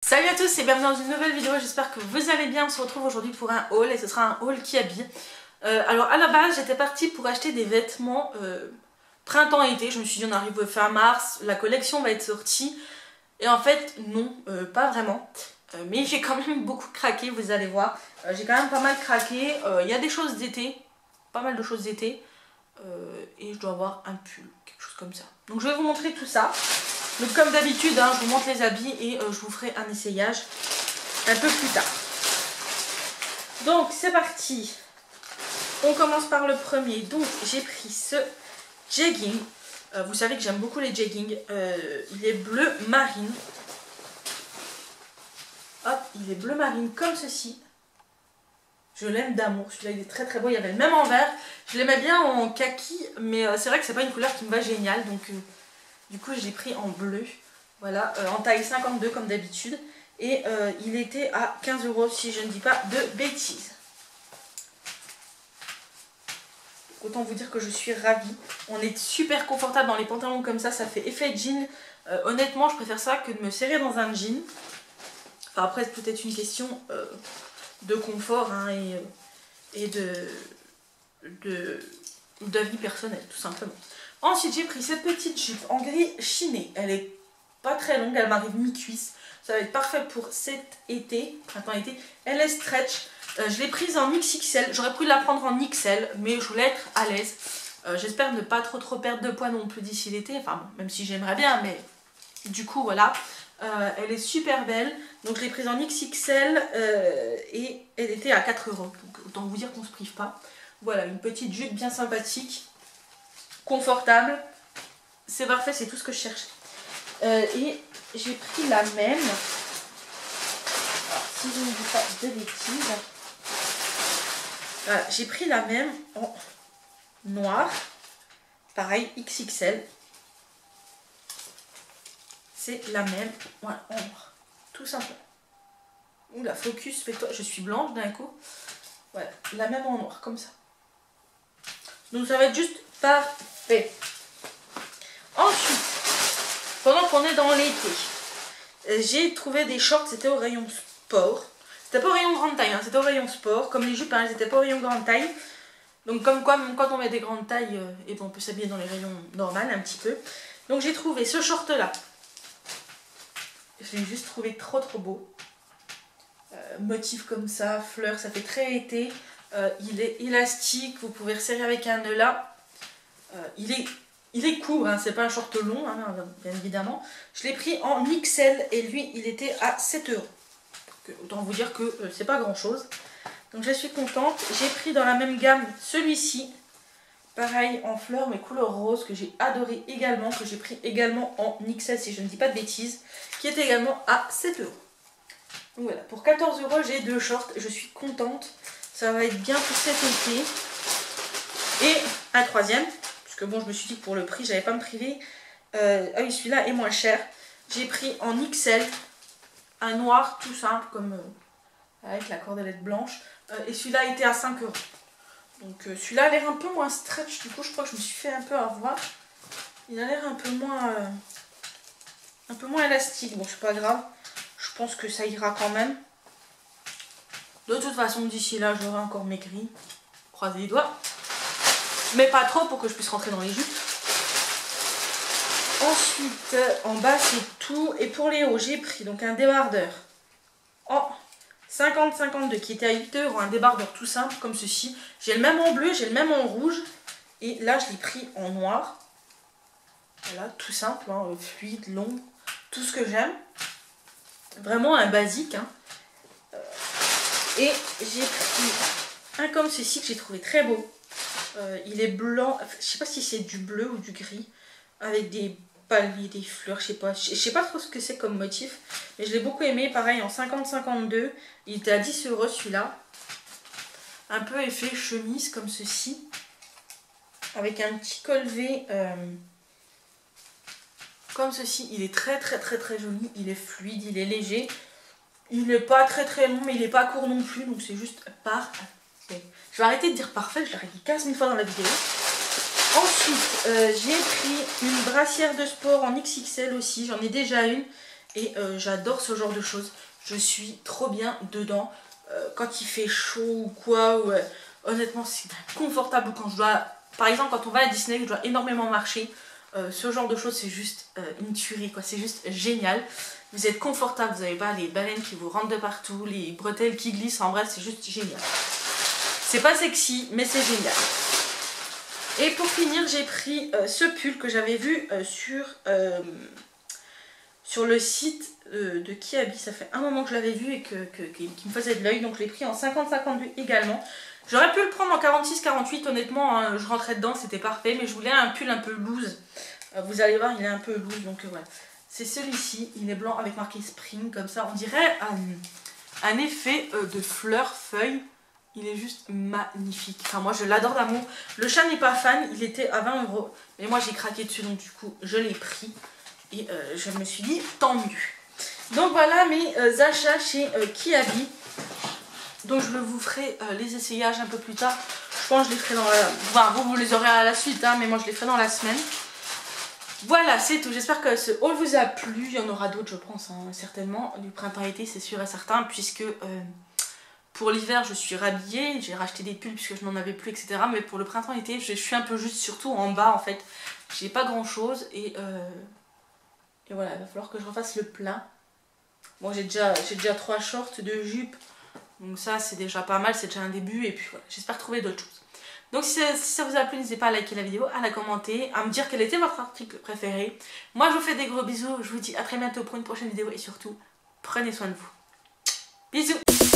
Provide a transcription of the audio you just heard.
Salut à tous et bienvenue dans une nouvelle vidéo, j'espère que vous allez bien. On se retrouve aujourd'hui pour un haul et ce sera un haul qui habille. Alors à la base j'étais partie pour acheter des vêtements printemps-été. Je me suis dit on arrive fin mars, la collection va être sortie. Et en fait non, pas vraiment. Mais j'ai quand même beaucoup craqué, vous allez voir. J'ai quand même pas mal craqué. Il y a des choses d'été, pas mal de choses d'été. Et je dois avoir un pull, quelque chose comme ça. Donc je vais vous montrer tout ça. Donc comme d'habitude, hein, je vous montre les habits et je vous ferai un essayage un peu plus tard. Donc c'est parti. On commence par le premier. Donc j'ai pris ce jegging. Vous savez que j'aime beaucoup les jeggings. Il est bleu marine. Hop, il est bleu marine comme ceci. Je l'aime d'amour. Celui-là il est très très beau. Il y avait le même en vert. Je l'aimais bien en kaki, mais c'est vrai que c'est pas une couleur qui me va génial. Donc du coup, je l'ai pris en bleu, voilà, en taille 52 comme d'habitude. Et il était à 15 € si je ne dis pas de bêtises. Autant vous dire que je suis ravie. On est super confortable dans les pantalons comme ça fait effet jean. Honnêtement, je préfère ça que de me serrer dans un jean. Enfin, après, c'est peut-être une question de confort hein, et d'avis personnel, tout simplement. Ensuite, j'ai pris cette petite jupe en gris chiné. Elle est pas très longue, elle m'arrive mi-cuisse. Ça va être parfait pour cet été, printemps-été. Elle est stretch. Je l'ai prise en XXL. J'aurais pu la prendre en XL, mais je voulais être à l'aise. J'espère ne pas trop perdre de poids non plus d'ici l'été. Enfin, bon, même si j'aimerais bien, mais du coup, voilà. Elle est super belle. Donc, je l'ai prise en XXL et elle était à 4 €. Donc, autant vous dire qu'on ne se prive pas. Voilà, une petite jupe bien sympathique. Confortable, c'est parfait, c'est tout ce que je cherchais. Et j'ai pris la même, alors, si je ne dis pas de bêtises, voilà, j'ai pris la même en noir, pareil XXL, c'est la même, voilà, en noir, tout simplement. Oula, focus, fais-toi, je suis blanche d'un coup, voilà, la même en noir, comme ça. Donc ça va être juste parfait. Ensuite, pendant qu'on est dans l'été, j'ai trouvé des shorts, c'était au rayon sport. C'était pas au rayon grande taille, hein, c'était au rayon sport. Comme les jupes, hein, elles étaient pas au rayon grande taille. Donc comme quoi, même quand on met des grandes tailles, et ben on peut s'habiller dans les rayons normaux un petit peu. Donc j'ai trouvé ce short là. Je l'ai juste trouvé trop beau. Motif comme ça, fleurs, ça fait très été. Il est élastique, vous pouvez resserrer avec un nœud là. Il est court, hein, c'est pas un short long, hein, bien évidemment. Je l'ai pris en XL et lui, il était à 7 €. Donc, autant vous dire que c'est pas grand chose. Donc je suis contente. J'ai pris dans la même gamme celui-ci. Pareil en fleurs, mais couleur rose, que j'ai adoré également, que j'ai pris également en XL si je ne dis pas de bêtises, qui est également à 7 €. Donc voilà, pour 14 € j'ai deux shorts, je suis contente. Ça va être bien pour cet été. Et un troisième. Parce que bon, je me suis dit que pour le prix, j'allais pas me priver. Ah oui, celui-là est moins cher. J'ai pris en XL un noir tout simple, comme avec la cordelette blanche. Et celui-là était à 5 €. Donc celui-là a l'air un peu moins stretch. Du coup, je crois que je me suis fait un peu avoir. Il a l'air un peu moins élastique. Bon, c'est pas grave. Je pense que ça ira quand même. De toute façon, d'ici là, j'aurai encore maigri. Croisez les doigts. Mais pas trop pour que je puisse rentrer dans les jupes. Ensuite, en bas c'est tout. Et pour les hauts, j'ai pris donc un débardeur en 50-52 qui était à 8 €. Un débardeur tout simple comme ceci. J'ai le même en bleu, j'ai le même en rouge. Et là, je l'ai pris en noir. Voilà, tout simple, hein, fluide, long. Tout ce que j'aime. Vraiment un basique. Hein. Et j'ai pris un comme ceci que j'ai trouvé très beau. Il est blanc, je sais pas si c'est du bleu ou du gris, avec des palmiers, des fleurs, je sais pas trop ce que c'est comme motif, mais je l'ai beaucoup aimé, pareil en 50-52, il était à 10 € celui-là, un peu effet chemise comme ceci, avec un petit col V comme ceci. Il est très joli, il est fluide, il est léger, il n'est pas très long, mais il n'est pas court non plus, donc c'est juste parfait. Je vais arrêter de dire parfait, je l'ai dit 15 000 fois dans la vidéo. Ensuite, j'ai pris une brassière de sport en XXL aussi, j'en ai déjà une. Et j'adore ce genre de choses. Je suis trop bien dedans. Quand il fait chaud ou quoi. Ou, honnêtement, c'est confortable quand je dois... Par exemple, quand on va à Disney, je dois énormément marcher. Ce genre de choses, c'est juste une tuerie, quoi. C'est juste génial. Vous êtes confortable, vous n'avez pas les baleines qui vous rentrent de partout, les bretelles qui glissent. En bref, c'est juste génial. C'est pas sexy, mais c'est génial. Et pour finir, j'ai pris ce pull que j'avais vu sur le site de Kiabi. Ça fait un moment que je l'avais vu et qui me faisait de l'œil. Donc je l'ai pris en 50-52 également. J'aurais pu le prendre en 46-48, honnêtement, hein, je rentrais dedans, c'était parfait. Mais je voulais un pull un peu loose. Vous allez voir, il est un peu loose, donc voilà. C'est celui-ci, il est blanc avec marqué Spring, comme ça. On dirait un effet de fleurs, feuilles. Il est juste magnifique. Enfin, moi, je l'adore d'amour. Le chat n'est pas fan, il était à 20 €. Mais moi, j'ai craqué dessus, donc du coup, je l'ai pris. Et je me suis dit, tant mieux. Donc voilà mes achats chez Kiabi. Donc je vous ferai les essayages un peu plus tard. Je pense que je les ferai dans la... Enfin, vous les aurez à la suite, hein, mais moi, je les ferai dans la semaine. Voilà, c'est tout. J'espère que ce haul vous a plu. Il y en aura d'autres, je pense, hein, certainement. Du printemps-été, c'est sûr et certain, puisque pour l'hiver, je suis rhabillée. J'ai racheté des pulls puisque je n'en avais plus, etc. Mais pour le printemps-été, je suis un peu juste, surtout en bas, en fait. J'ai pas grand-chose. Et voilà, il va falloir que je refasse le plein. Bon, j'ai déjà 3 shorts, 2 jupes. Donc ça, c'est déjà pas mal. C'est déjà un début. Et puis voilà, j'espère trouver d'autres choses. Donc si ça vous a plu, n'hésitez pas à liker la vidéo, à la commenter, à me dire quel était votre article préféré. Moi je vous fais des gros bisous, je vous dis à très bientôt pour une prochaine vidéo et surtout, prenez soin de vous. Bisous.